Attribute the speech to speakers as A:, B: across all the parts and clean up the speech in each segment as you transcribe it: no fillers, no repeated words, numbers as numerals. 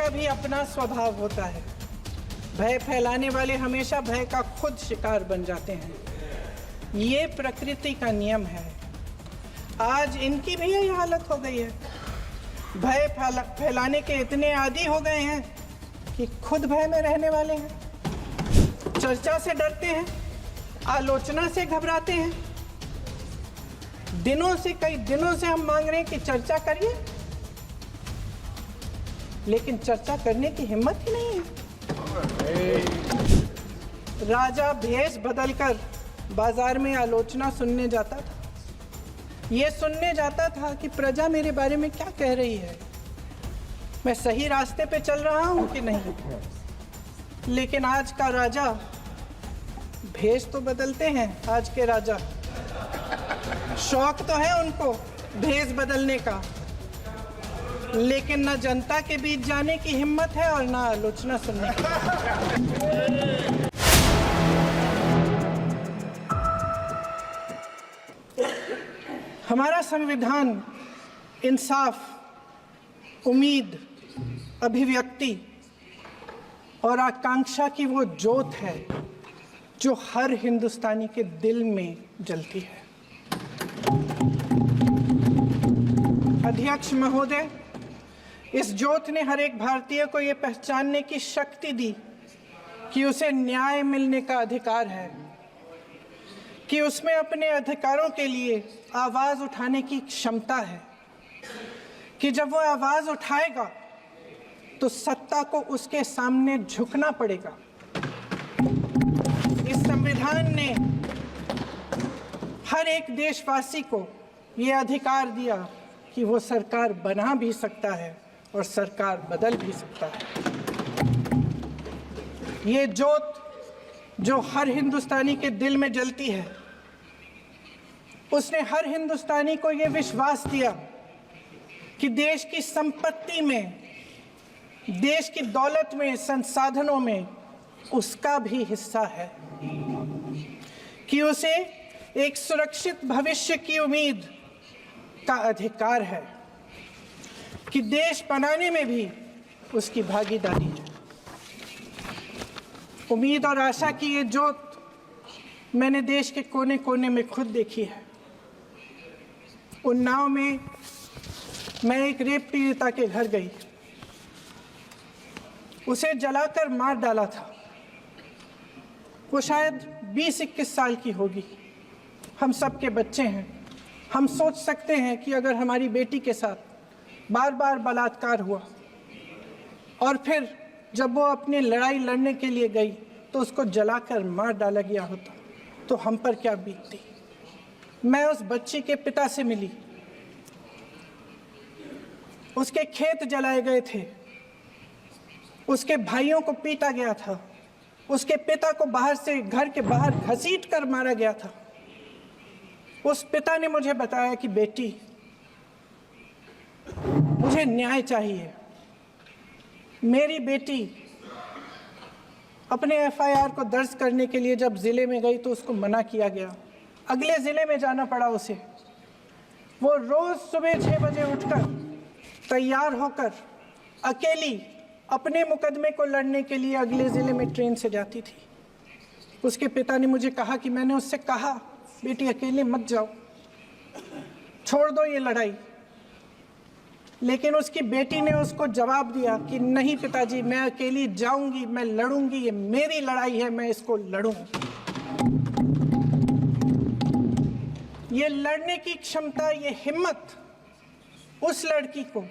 A: का भी अपना स्वभाव होता है। भय फैलाने वाले हमेशा भय का खुद शिकार बन जाते हैं। ये प्रकृति का नियम है। आज इनकी भी यही हालत हो गई है। भय फैलाने के इतने आदी हो गए हैं कि खुद भय में रहने वाले हैं। चर्चा से डरते हैं, आलोचना से घबराते हैं। कई दिनों से हम मांग रहे हैं कि चर्चा करिए, लेकिन चर्चा करने की हिम्मत ही नहीं है। राजा भेष बदलकर बाजार में आलोचना सुनने जाता था। ये सुनने जाता था कि प्रजा मेरे बारे में क्या कह रही है, मैं सही रास्ते पे चल रहा हूं कि नहीं। लेकिन आज का राजा, भेष तो बदलते हैं आज के राजा, शौक तो है उनको भेष बदलने का, लेकिन न जनता के बीच जाने की हिम्मत है और न आलोचना सुनने की। हमारा संविधान इंसाफ, उम्मीद, अभिव्यक्ति और आकांक्षा की वो ज्योत है जो हर हिंदुस्तानी के दिल में जलती है। अध्यक्ष महोदय, इस ज्योत ने हर एक भारतीय को ये पहचानने की शक्ति दी कि उसे न्याय मिलने का अधिकार है, कि उसमें अपने अधिकारों के लिए आवाज उठाने की क्षमता है, कि जब वो आवाज उठाएगा तो सत्ता को उसके सामने झुकना पड़ेगा। इस संविधान ने हर एक देशवासी को ये अधिकार दिया कि वो सरकार बना भी सकता है और सरकार बदल भी सकता है। ये ज्योत जो हर हिंदुस्तानी के दिल में जलती है, उसने हर हिंदुस्तानी को ये विश्वास दिया कि देश की संपत्ति में, देश की दौलत में, संसाधनों में उसका भी हिस्सा है, कि उसे एक सुरक्षित भविष्य की उम्मीद का अधिकार है, कि देश बनाने में भी उसकी भागीदारी है। उम्मीद और आशा की ये ज्योत मैंने देश के कोने कोने में खुद देखी है। उन्नाव में मैं एक रेप पीड़िता के घर गई, उसे जलाकर मार डाला था। वो शायद 20-21 साल की होगी। हम सबके बच्चे हैं। हम सोच सकते हैं कि अगर हमारी बेटी के साथ बार बार बलात्कार हुआ और फिर जब वो अपनी लड़ाई लड़ने के लिए गई तो उसको जलाकर मार डाला गया होता तो हम पर क्या बीतती। मैं उस बच्ची के पिता से मिली। उसके खेत जलाए गए थे, उसके भाइयों को पीटा गया था, उसके पिता को बाहर से, घर के बाहर घसीट कर मारा गया था। उस पिता ने मुझे बताया कि बेटी, मुझे न्याय चाहिए। मेरी बेटी अपने एफआईआर को दर्ज करने के लिए जब जिले में गई तो उसको मना किया गया। अगले जिले में जाना पड़ा उसे। वो रोज सुबह 6 बजे उठकर तैयार होकर अकेली अपने मुकदमे को लड़ने के लिए अगले जिले में ट्रेन से जाती थी। उसके पिता ने मुझे कहा कि मैंने उससे कहा, बेटी अकेले मत जाओ, छोड़ दो ये लड़ाई। लेकिन उसकी बेटी ने उसको जवाब दिया कि नहीं पिताजी, मैं अकेली जाऊंगी, मैं लड़ूंगी, ये मेरी लड़ाई है, मैं इसको लड़ूंगी। ये लड़ने की क्षमता, ये हिम्मत उस लड़की को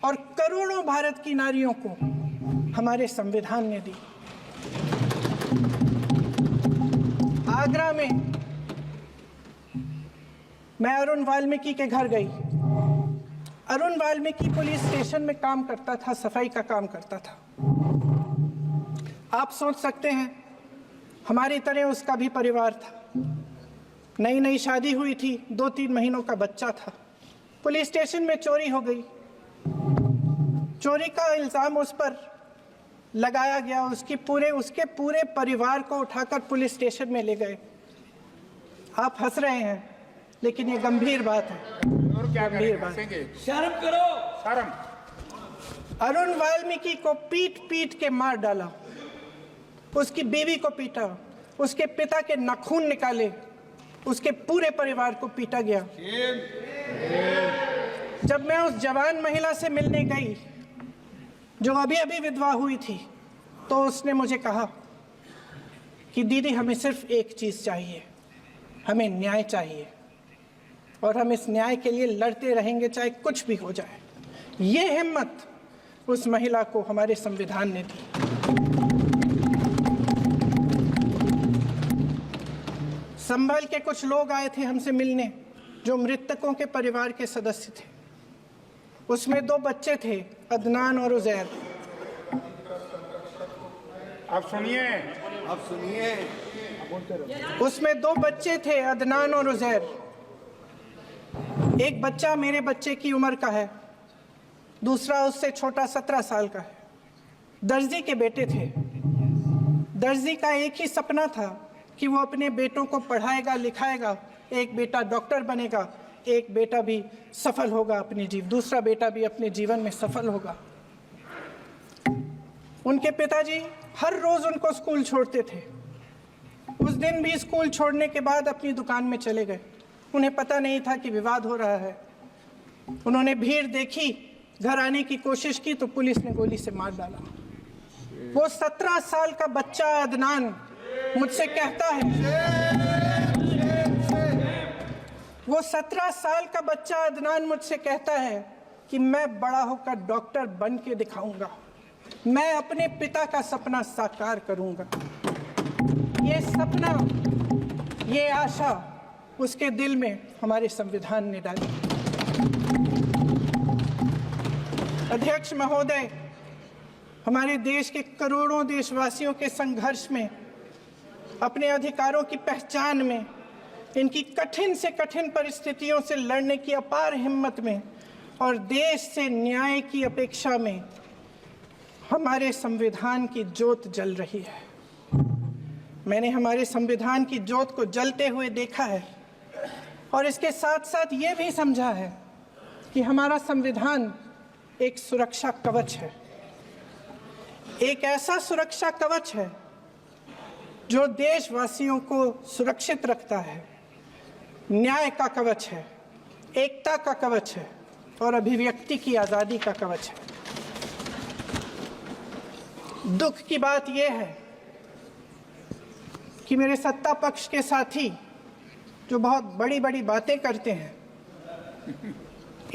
A: और करोड़ों भारत की नारियों को हमारे संविधान ने दी। आगरा में मैं अरुण वाल्मीकि के घर गई। अरुण वाल्मीकि पुलिस स्टेशन में काम करता था, सफाई का काम करता था। आप सोच सकते हैं हमारी तरह उसका भी परिवार था। नई नई शादी हुई थी, 2-3 महीनों का बच्चा था। पुलिस स्टेशन में चोरी हो गई। चोरी का इल्जाम उस पर लगाया गया। उसके पूरे परिवार को उठाकर पुलिस स्टेशन में ले गए। आप हंस रहे हैं, लेकिन ये गंभीर बात है।
B: और क्या
A: गंभीर बात।
B: हंसेंगे?
C: शर्म करो।
B: शर्म।
A: अरुण वाल्मीकि को पीट पीट के मार डाला, उसकी बीवी को पीटा, उसके पिता के नाखून निकाले, उसके पूरे परिवार को पीटा गया। जब मैं उस जवान महिला से मिलने गई जो अभी अभी विधवा हुई थी, तो उसने मुझे कहा कि दीदी हमें सिर्फ एक चीज़ चाहिए, हमें न्याय चाहिए और हम इस न्याय के लिए लड़ते रहेंगे चाहे कुछ भी हो जाए। ये हिम्मत उस महिला को हमारे संविधान ने दी। संभल के कुछ लोग आए थे हमसे मिलने जो मृतकों के परिवार के सदस्य थे। उसमें 2 बच्चे थे, अदनान और उजैर।
B: आप सुनिए।
A: उसमें 2 बच्चे थे, अदनान और उजैर। एक बच्चा मेरे बच्चे की उम्र का है, दूसरा उससे छोटा 17 साल का है। दर्जी के बेटे थे। दर्जी का एक ही सपना था कि वो अपने बेटों को पढ़ाएगा लिखाएगा, एक बेटा डॉक्टर बनेगा, एक बेटा भी सफल होगा दूसरा बेटा भी अपने जीवन में सफल होगा। उनके पिताजी हर रोज उनको स्कूल छोड़ते थे। उस दिन भी स्कूल छोड़ने के बाद अपनी दुकान में चले गए। उन्हें पता नहीं था कि विवाद हो रहा है। उन्होंने भीड़ देखी, घर आने की कोशिश की तो पुलिस ने गोली से मार डाला। वो 17 साल का बच्चा अदनान मुझसे कहता है, वो 17 साल का बच्चा अदनान मुझसे कहता है कि मैं बड़ा होकर डॉक्टर बन के दिखाऊंगा, मैं अपने पिता का सपना साकार करूंगा। ये सपना, ये आशा उसके दिल में हमारे संविधान ने डाली। अध्यक्ष महोदय, हमारे देश के करोड़ों देशवासियों के संघर्ष में, अपने अधिकारों की पहचान में, इनकी कठिन से कठिन परिस्थितियों से लड़ने की अपार हिम्मत में और देश से न्याय की अपेक्षा में हमारे संविधान की ज्योत जल रही है। मैंने हमारे संविधान की ज्योत को जलते हुए देखा है और इसके साथ साथ ये भी समझा है कि हमारा संविधान एक सुरक्षा कवच है, एक ऐसा सुरक्षा कवच है जो देशवासियों को सुरक्षित रखता है, न्याय का कवच है, एकता का कवच है और अभिव्यक्ति की आज़ादी का कवच है। दुख की बात यह है कि मेरे सत्ता पक्ष के साथी जो बहुत बड़ी बड़ी बातें करते हैं,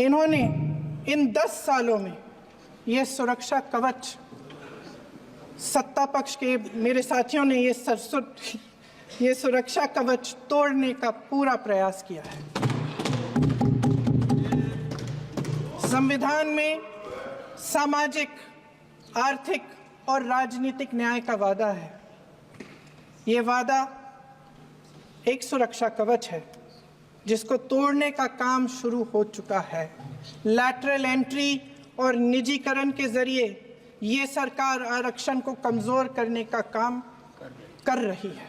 A: इन्होंने इन 10 सालों में यह सुरक्षा कवच, सत्ता पक्ष के मेरे साथियों ने ये सुरक्षा कवच तोड़ने का पूरा प्रयास किया है। संविधान में सामाजिक, आर्थिक और राजनीतिक न्याय का वादा है। ये वादा एक सुरक्षा कवच है जिसको तोड़ने का काम शुरू हो चुका है। लैटरल एंट्री और निजीकरण के जरिए ये सरकार आरक्षण को कमजोर करने का काम कर रही है।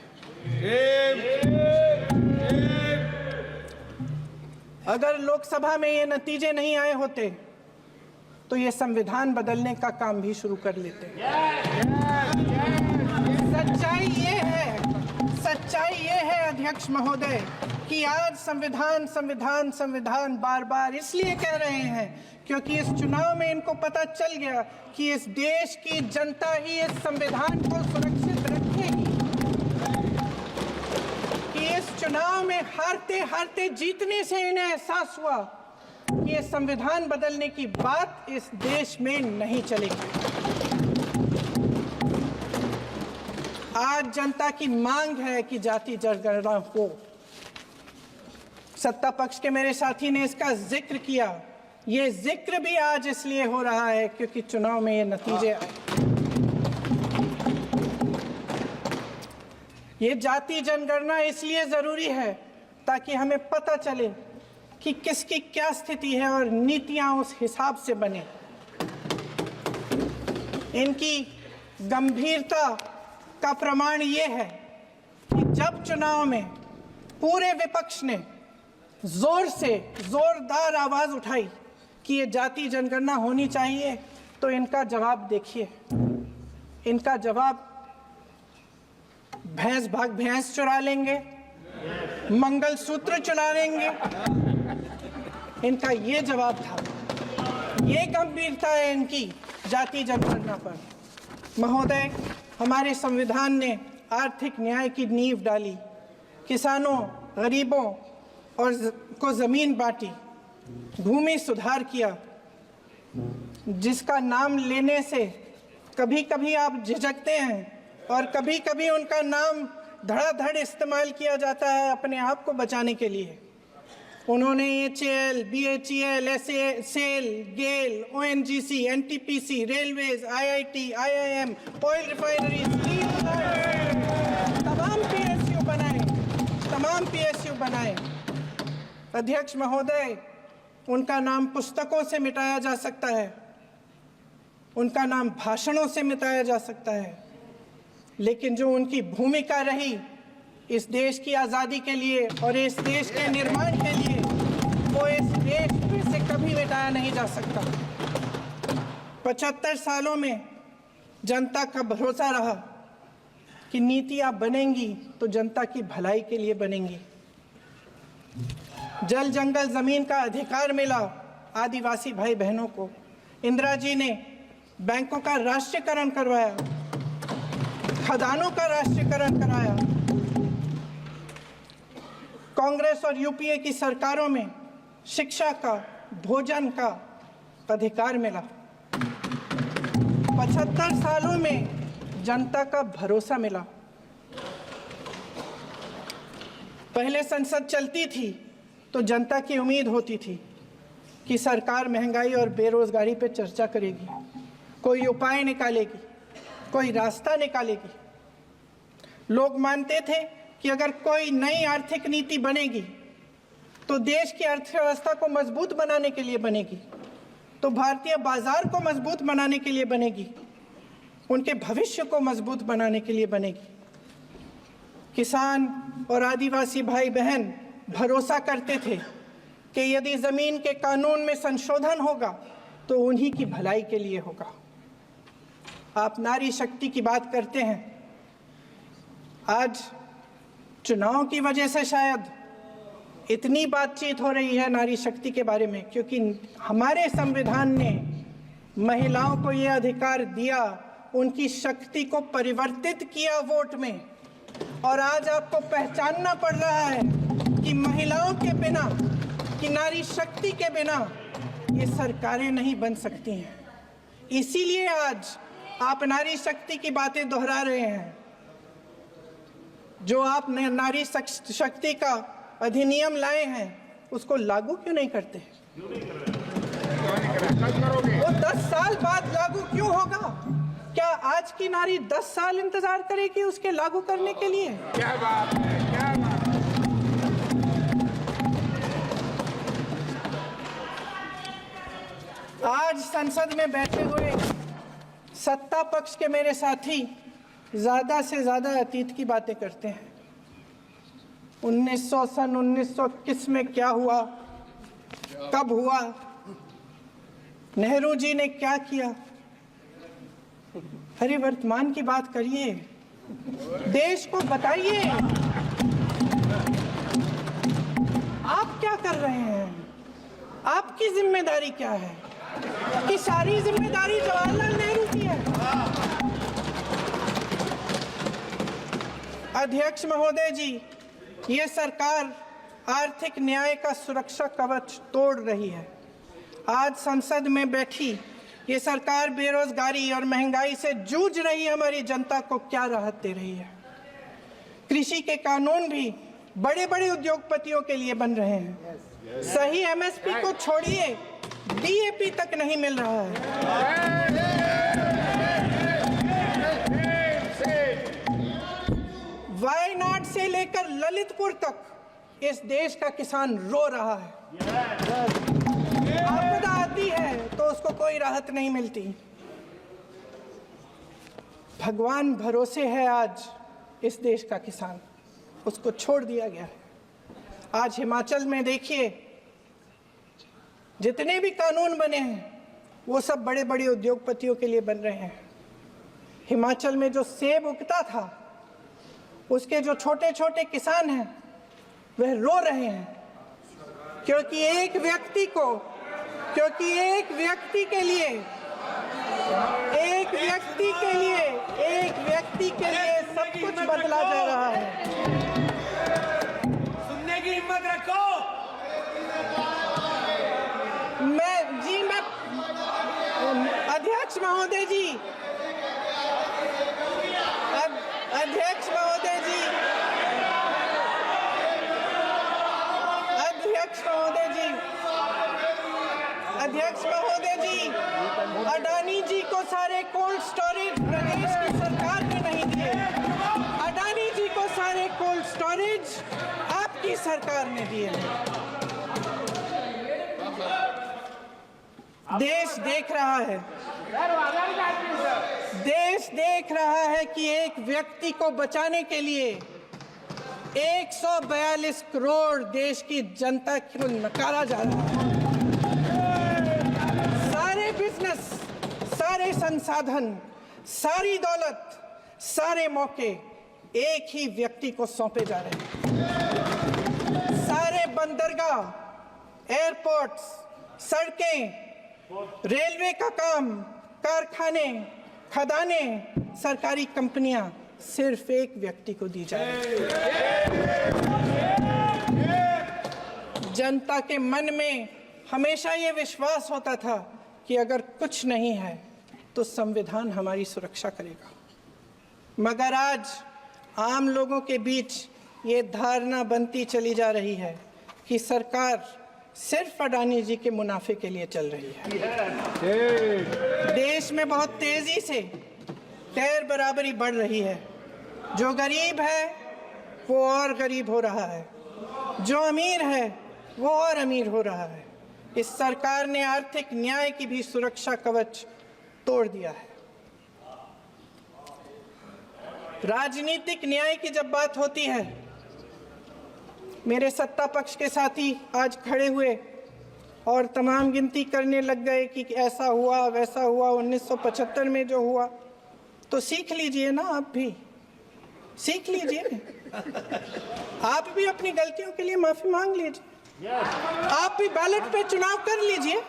A: अगर लोकसभा में ये नतीजे नहीं आए होते तो ये संविधान बदलने का काम भी शुरू कर लेते। सच्चाई ये है अध्यक्ष महोदय कि आज संविधान बार बार इसलिए कह रहे हैं क्योंकि इस चुनाव में इनको पता चल गया कि इस देश की जनता ही इस संविधान को सुरक्षित रखेगी, कि इस चुनाव में हारते हारते जीतने से इन्हें एहसास हुआ कि ये संविधान बदलने की बात इस देश में नहीं चलेगी। आज जनता की मांग है कि जाति जनगणना हो। सत्ता पक्ष के मेरे साथी ने इसका जिक्र किया। ये जिक्र भी आज इसलिए हो रहा है क्योंकि चुनाव में ये नतीजे आए। ये जाति जनगणना इसलिए जरूरी है ताकि हमें पता चले कि किसकी क्या स्थिति है और नीतियां उस हिसाब से बने। इनकी गंभीरता का प्रमाण ये है कि जब चुनाव में पूरे विपक्ष ने जोरदार आवाज उठाई कि ये जाति जनगणना होनी चाहिए, तो इनका जवाब देखिए। इनका जवाब भैंस भाग भैंस चुरा लेंगे, मंगलसूत्र चुरा लेंगे, इनका ये जवाब था। ये गंभीरता है इनकी जाति जनगणना पर। महोदय, हमारे संविधान ने आर्थिक न्याय की नींव डाली, किसानों, गरीबों और को जमीन बांटी, भूमि सुधार किया, जिसका नाम लेने से कभी कभी आप झिझकते हैं और कभी कभी उनका नाम धड़ाधड़ इस्तेमाल किया जाता है अपने आप को बचाने के लिए। उन्होंने HAL, BHEL, SAIL, GAIL, ONGC, NTPC, railways, IIT, IIM, oil refinery, तमाम PSU बनाए। अध्यक्ष महोदय, उनका नाम पुस्तकों से मिटाया जा सकता है, उनका नाम भाषणों से मिटाया जा सकता है, लेकिन जो उनकी भूमिका रही इस देश की आज़ादी के लिए और इस देश के निर्माण के लिए, वो इस देश में से कभी मिटाया नहीं जा सकता। 75 सालों में जनता का भरोसा रहा कि नीतियाँ बनेंगी तो जनता की भलाई के लिए बनेंगी। जल जंगल जमीन का अधिकार मिला आदिवासी भाई बहनों को। इंदिरा जी ने बैंकों का राष्ट्रीयकरण करवाया, खदानों का राष्ट्रीयकरण कराया। कांग्रेस और यूपीए की सरकारों में शिक्षा का, भोजन का अधिकार मिला। 75 सालों में जनता का भरोसा मिला। पहले संसद चलती थी तो जनता की उम्मीद होती थी कि सरकार महंगाई और बेरोजगारी पर चर्चा करेगी, कोई उपाय निकालेगी, कोई रास्ता निकालेगी। लोग मानते थे कि अगर कोई नई आर्थिक नीति बनेगी तो देश की अर्थव्यवस्था को मजबूत बनाने के लिए बनेगी, तो भारतीय बाजार को मजबूत बनाने के लिए बनेगी, उनके भविष्य को मजबूत बनाने के लिए बनेगी। किसान और आदिवासी भाई बहन भरोसा करते थे कि यदि जमीन के कानून में संशोधन होगा तो उन्हीं की भलाई के लिए होगा। आप नारी शक्ति की बात करते हैं। आज चुनाव की वजह से शायद इतनी बातचीत हो रही है नारी शक्ति के बारे में, क्योंकि हमारे संविधान ने महिलाओं को यह अधिकार दिया, उनकी शक्ति को परिवर्तित किया वोट में। और आज आपको पहचानना पड़ रहा है कि महिलाओं के बिना, कि नारी शक्ति के बिना ये सरकारें नहीं बन सकती हैं। इसीलिए आज आप नारी शक्ति की बातें दोहरा रहे हैं। जो आप नारी शक्ति का अधिनियम लाए हैं उसको लागू क्यों नहीं करते? वो 10 साल बाद लागू क्यों होगा? क्या आज की नारी 10 साल इंतजार करेगी उसके लागू करने के लिए?
B: क्या बात है, क्या बात है।
A: आज संसद में बैठे हुए सत्ता पक्ष के मेरे साथी ज्यादा से ज्यादा अतीत की बातें करते हैं। 1921 में क्या हुआ, कब हुआ, नेहरू जी ने क्या किया। अरे वर्तमान की बात करिए, देश को बताइए आप क्या कर रहे हैं, आपकी जिम्मेदारी क्या है? कि सारी जिम्मेदारी जवाहरलाल नेहरू की है। अध्यक्ष महोदय जी, ये सरकार आर्थिक न्याय का सुरक्षा कवच तोड़ रही है। आज संसद में बैठी ये सरकार बेरोजगारी और महंगाई से जूझ रही हमारी जनता को क्या राहत दे रही है? कृषि के कानून भी बड़े बड़े उद्योगपतियों के लिए बन रहे हैं। सही MSP को छोड़िए, DAP तक नहीं मिल रहा है। वायनाड से लेकर ललितपुर तक इस देश का किसान रो रहा है। आपदा आती है तो उसको कोई राहत नहीं मिलती। भगवान भरोसे है आज इस देश का किसान, उसको छोड़ दिया गया है। आज हिमाचल में देखिए, जितने भी कानून बने हैं वो सब बड़े बड़े उद्योगपतियों के लिए बन रहे हैं। हिमाचल में जो सेब उगता था, उसके जो छोटे छोटे किसान हैं वह रो रहे हैं, क्योंकि एक व्यक्ति के लिए सब कुछ बदला जा रहा है।
C: सुनने की हिम्मत रखो।
A: मैं अध्यक्ष महोदय जी, अध्यक्ष महोदय जी, अडानी जी को सारे कोल्ड स्टोरेज प्रदेश की सरकार ने नहीं दिए। अडानी जी को सारे कोल्ड स्टोरेज आपकी सरकार ने दिए हैं। देश देख रहा है कि एक व्यक्ति को बचाने के लिए 142 करोड़ देश की जनता को नकारा जा रहा है। सारे बिजनेस, सारे संसाधन, सारी दौलत, सारे मौके एक ही व्यक्ति को सौंपे जा रहे हैं। सारे बंदरगाह, एयरपोर्ट्स, सड़कें, रेलवे का काम, कारखाने, खदानें, सरकारी कंपनियां सिर्फ एक व्यक्ति को दी जा रही है। जनता के मन में हमेशा ये विश्वास होता था कि अगर कुछ नहीं है तो संविधान हमारी सुरक्षा करेगा, मगर आज आम लोगों के बीच ये धारणा बनती चली जा रही है कि सरकार सिर्फ अडानी जी के मुनाफे के लिए चल रही है। देश में बहुत तेजी से गैर बराबरी बढ़ रही है। जो गरीब है वो और गरीब हो रहा है, जो अमीर है वो और अमीर हो रहा है। इस सरकार ने आर्थिक न्याय की भी सुरक्षा कवच तोड़ दिया है। राजनीतिक न्याय की जब बात होती है, मेरे सत्ता पक्ष के साथी आज खड़े हुए और तमाम गिनती करने लग गए कि ऐसा हुआ वैसा हुआ, 1975 में जो हुआ। तो सीख लीजिए ना, आप भी सीख लीजिए। आप भी अपनी गलतियों के लिए माफी मांग लीजिए। आप भी बैलेट पे चुनाव कर लीजिए।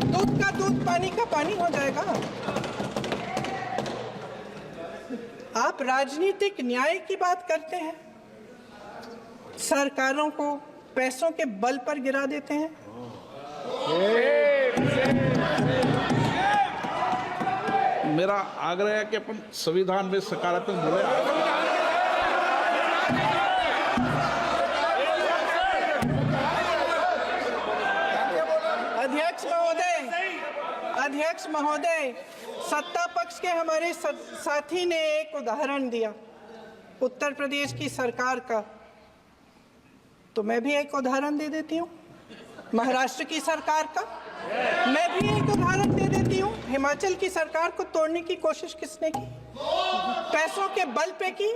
A: दूध का दूध, पानी का पानी हो जाएगा। आप राजनीतिक न्याय की बात करते हैं, सरकारों को पैसों के बल पर गिरा देते हैं।
B: मेरा आग्रह है कि अपन संविधान में सकारात्मक बोले।
A: अध्यक्ष महोदय, सत्ता पक्ष के हमारे साथी ने एक उदाहरण दिया उत्तर प्रदेश की सरकार का, तो मैं भी एक उदाहरण दे देती हूँ महाराष्ट्र की सरकार का। मैं भी एक उदाहरण दे देती हूँ हिमाचल की सरकार को तोड़ने की कोशिश किसने की, पैसों के बल पे की,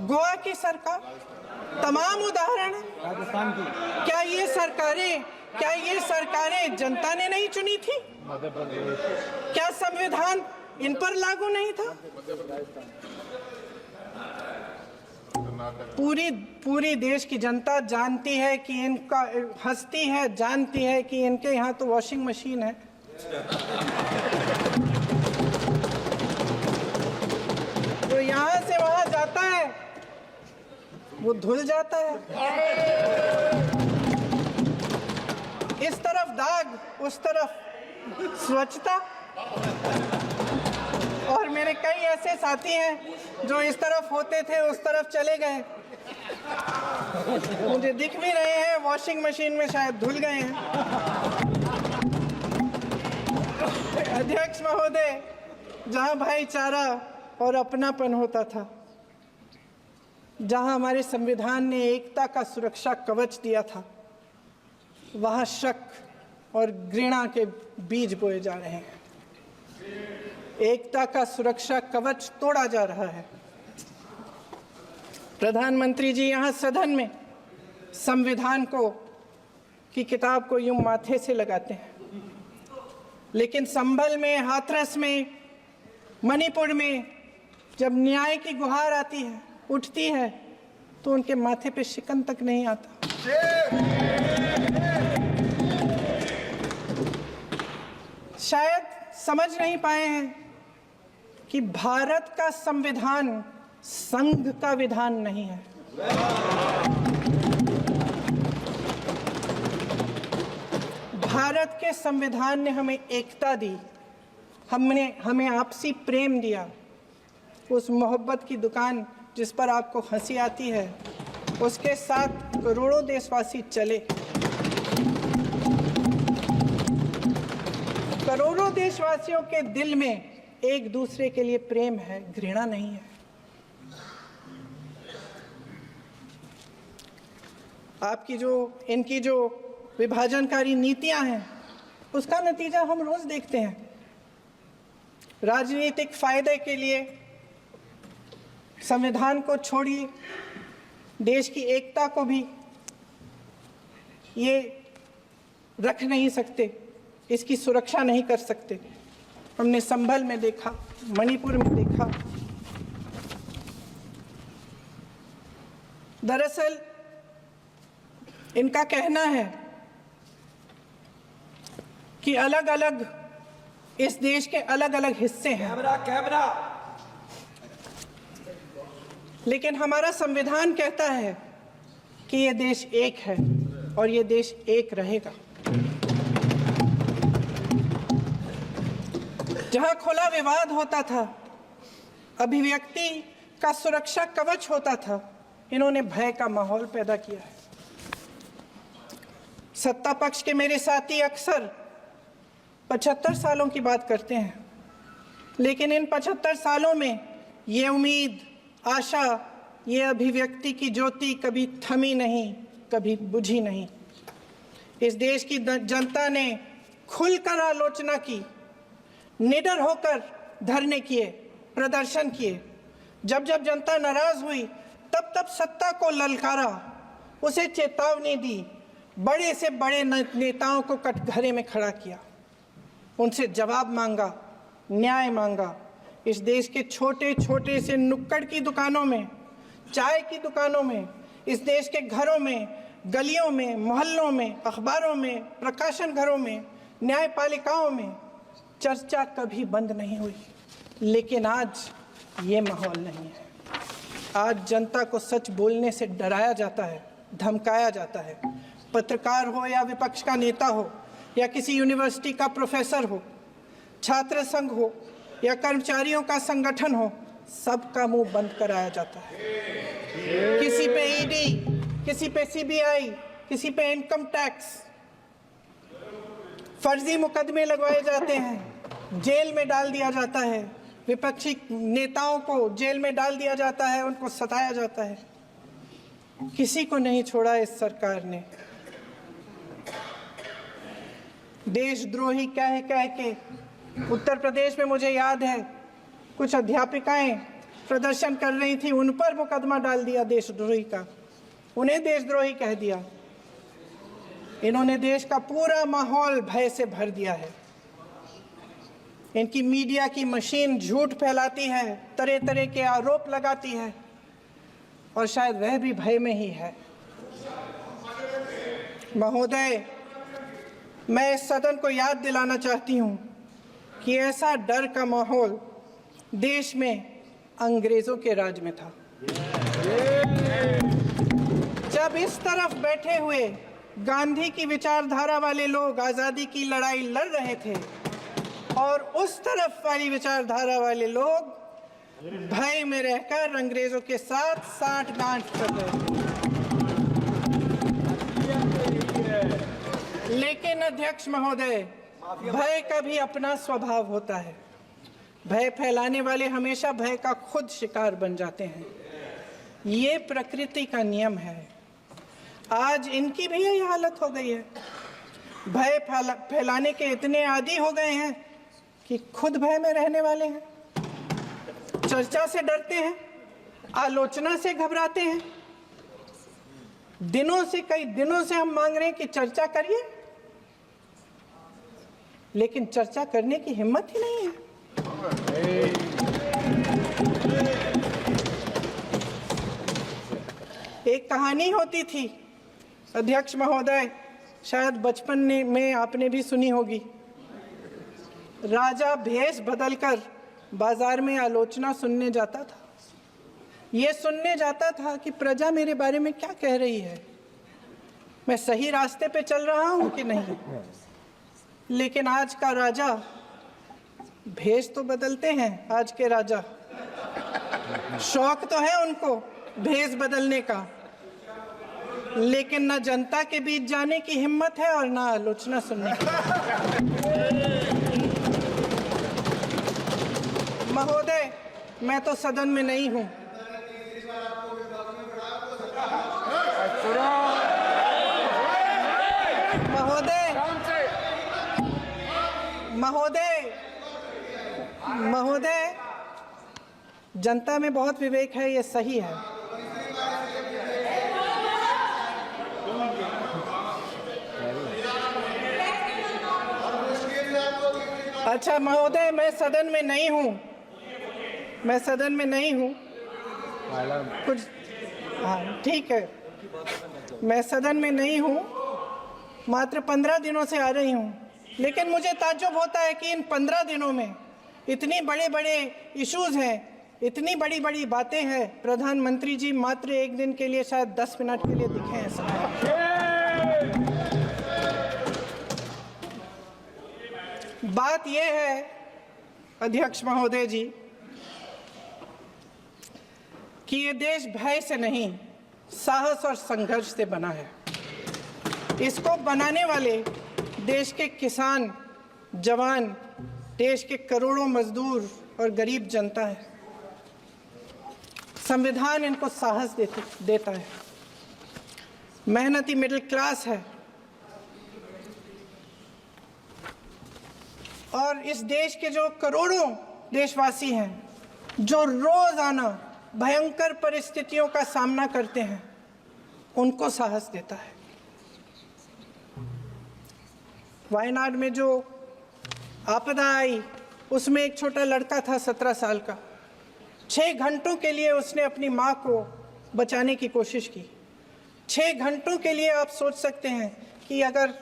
A: गोवा की सरकार। तमाम उदाहरण
C: राजस्थान की।
A: क्या ये सरकारें जनता ने नहीं चुनी थी? क्या संविधान इन पर लागू नहीं था? पूरी देश की जनता जानती है कि इनका हंसती है, जानती है कि इनके यहाँ तो वॉशिंग मशीन है। तो यहाँ से वहां जाता है, वो धुल जाता है। इस तरफ दाग, उस तरफ स्वच्छता। और मेरे कई ऐसे साथी हैं जो इस तरफ होते थे उस तरफ चले गए, मुझे दिख भी रहे हैं, वॉशिंग मशीन में शायद धुल गए हैं। अध्यक्ष महोदय, जहां भाईचारा और अपनापन होता था, जहां हमारे संविधान ने एकता का सुरक्षा कवच दिया था, वहां शक और घृणा के बीज बोए जा रहे हैं। एकता का सुरक्षा कवच तोड़ा जा रहा है। प्रधानमंत्री जी यहाँ सदन में संविधान को की किताब को यूं माथे से लगाते हैं, लेकिन संभल में, हाथरस में, मणिपुर में जब न्याय की गुहार आती है, उठती है, तो उनके माथे पे शिकन तक नहीं आता। शायद समझ नहीं पाए हैं कि भारत का संविधान संघ का विधान नहीं है। भारत के संविधान ने हमें एकता दी, हमें आपसी प्रेम दिया। उस मोहब्बत की दुकान जिस पर आपको हंसी आती है, उसके साथ करोड़ों देशवासी चले। करोड़ों देशवासियों के दिल में एक दूसरे के लिए प्रेम है, घृणा नहीं है। इनकी जो विभाजनकारी नीतियां हैं, उसका नतीजा हम रोज देखते हैं। राजनीतिक फायदे के लिए संविधान को छोड़िए, देश की एकता को भी ये रख नहीं सकते, इसकी सुरक्षा नहीं कर सकते। हमने संभल में देखा, मणिपुर में देखा। दरअसल इनका कहना है कि अलग अलग इस देश के अलग अलग हिस्से हैं,
C: कैमरा
A: लेकिन हमारा संविधान कहता है कि ये देश एक है और ये देश एक रहेगा। जहां खुला विवाद होता था, अभिव्यक्ति का सुरक्षा कवच होता था, इन्होंने भय का माहौल पैदा किया है। सत्ता पक्ष के मेरे साथी अक्सर 75 सालों की बात करते हैं, लेकिन इन 75 सालों में ये उम्मीद, आशा, ये अभिव्यक्ति की ज्योति कभी थमी नहीं, कभी बुझी नहीं। इस देश की जनता ने खुलकर आलोचना की, निडर होकर धरने किए, प्रदर्शन किए। जब जब जनता नाराज हुई, तब तब सत्ता को ललकारा, उसे चेतावनी दी, बड़े से बड़े नेताओं को कटघरे में खड़ा किया, उनसे जवाब मांगा, न्याय मांगा। इस देश के छोटे छोटे से नुक्कड़ की दुकानों में, चाय की दुकानों में, इस देश के घरों में, गलियों में, मोहल्लों में, अखबारों में, प्रकाशन घरों में, न्यायपालिकाओं में चर्चा कभी बंद नहीं हुई। लेकिन आज ये माहौल नहीं है। आज जनता को सच बोलने से डराया जाता है, धमकाया जाता है। पत्रकार हो या विपक्ष का नेता हो या किसी यूनिवर्सिटी का प्रोफेसर हो, छात्र संघ हो या कर्मचारियों का संगठन हो, सबका मुंह बंद कराया जाता है। किसी पे ईडी, किसी पे सीबीआई, किसी पे इनकम टैक्स, फर्जी मुकदमे लगवाए जाते हैं, जेल में डाल दिया जाता है। विपक्षी नेताओं को जेल में डाल दिया जाता है, उनको सताया जाता है। किसी को नहीं छोड़ा इस सरकार ने। देशद्रोही कह के उत्तर प्रदेश में मुझे याद है कुछ अध्यापिकाएं प्रदर्शन कर रही थी, उन पर मुकदमा डाल दिया देशद्रोही का, उन्हें देशद्रोही कह दिया। इन्होंने देश का पूरा माहौल भय से भर दिया है। इनकी मीडिया की मशीन झूठ फैलाती है, तरह तरह के आरोप लगाती है, और शायद वह भी भय में ही है। महोदय, मैं इस सदन को याद दिलाना चाहती हूँ कि ऐसा डर का माहौल देश में अंग्रेजों के राज में था। जब इस तरफ बैठे हुए गांधी की विचारधारा वाले लोग आज़ादी की लड़ाई लड़ रहे थे और उस तरफ वाली विचारधारा वाले लोग भय में रहकर अंग्रेजों के साथ साठ-गांठ कर रहे थे। लेकिन अध्यक्ष महोदय, भय का भी अपना स्वभाव होता है। भय फैलाने वाले हमेशा भय का खुद शिकार बन जाते हैं। ये प्रकृति का नियम है। आज इनकी भी यही हालत हो गई है। भय फैलाने के इतने आदी हो गए हैं कि खुद भय में रहने वाले हैं। चर्चा से डरते हैं, आलोचना से घबराते हैं। कई दिनों से हम मांग रहे हैं कि चर्चा करिए, लेकिन चर्चा करने की हिम्मत ही नहीं है। एक कहानी होती थी अध्यक्ष महोदय, शायद बचपन में आपने भी सुनी होगी। राजा भेष बदलकर बाजार में आलोचना सुनने जाता था। ये सुनने जाता था कि प्रजा मेरे बारे में क्या कह रही है, मैं सही रास्ते पे चल रहा हूं कि नहीं। लेकिन आज का राजा, भेष तो बदलते हैं आज के राजा, शौक तो है उनको भेष बदलने का, लेकिन ना जनता के बीच जाने की हिम्मत है और ना आलोचना सुनने की। महोदय, मैं तो सदन में नहीं हूं। महोदय, जनता में बहुत विवेक है, ये सही है। अच्छा महोदय, मैं सदन में नहीं हूँ, कुछ हाँ ठीक है, मैं सदन में नहीं हूँ, मात्र 15 दिनों से आ रही हूँ। लेकिन मुझे ताज्जुब होता है कि इन 15 दिनों में इतनी बड़े इश्यूज हैं, इतनी बड़ी बातें हैं, प्रधानमंत्री जी मात्र एक दिन के लिए, शायद 10 मिनट के लिए दिखे हैं सब। बात यह है अध्यक्ष महोदय जी कि ये देश भय से नहीं, साहस और संघर्ष से बना है। इसको बनाने वाले देश के किसान, जवान, देश के करोड़ों मजदूर और गरीब जनता है। संविधान इनको साहस देता है। मेहनती मिडिल क्लास है और इस देश के जो करोड़ों देशवासी हैं, जो रोजाना भयंकर परिस्थितियों का सामना करते हैं, उनको साहस देता है। वायनाड में जो आपदा आई, उसमें एक छोटा लड़का था 17 साल का। 6 घंटों के लिए उसने अपनी माँ को बचाने की कोशिश की। 6 घंटों के लिए आप सोच सकते हैं कि अगर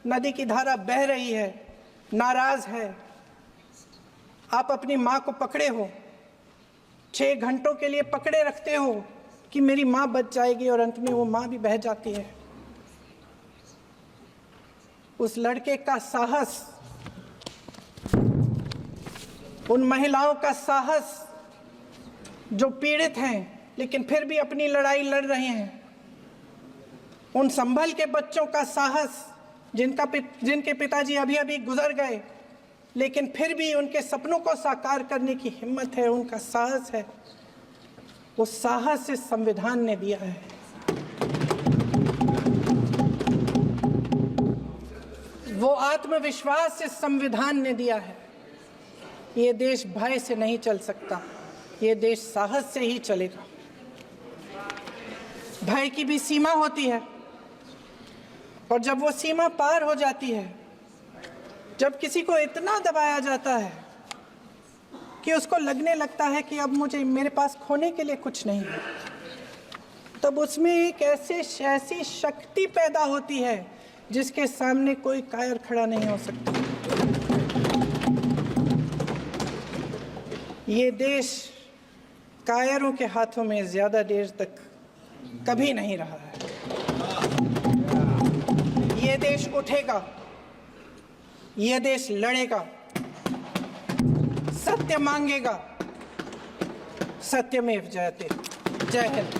A: नदी की धारा बह रही है, नाराज है, आप अपनी माँ को पकड़े हो, 6 घंटों के लिए पकड़े रखते हो कि मेरी माँ बच जाएगी, और अंत में वो माँ भी बह जाती है। उस लड़के का साहस, उन महिलाओं का साहस जो पीड़ित हैं लेकिन फिर भी अपनी लड़ाई लड़ रहे हैं, उन संभल के बच्चों का साहस जिनके पिताजी अभी गुजर गए, लेकिन फिर भी उनके सपनों को साकार करने की हिम्मत है, उनका साहस है। वो साहस इस संविधान ने दिया है। वो आत्मविश्वास इस संविधान ने दिया है। ये देश भय से नहीं चल सकता, ये देश साहस से ही चलेगा। भय की भी सीमा होती है, और जब वो सीमा पार हो जाती है, जब किसी को इतना दबाया जाता है कि उसको लगने लगता है कि अब मेरे पास खोने के लिए कुछ नहीं है, तब उसमें एक ऐसी शक्ति पैदा होती है जिसके सामने कोई कायर खड़ा नहीं हो सकता। ये देश कायरों के हाथों में ज्यादा देर तक कभी नहीं रहा है। ये देश उठेगा, ये देश लड़ेगा, सत्य मांगेगा, सत्यमेव जयते। जय हिंद।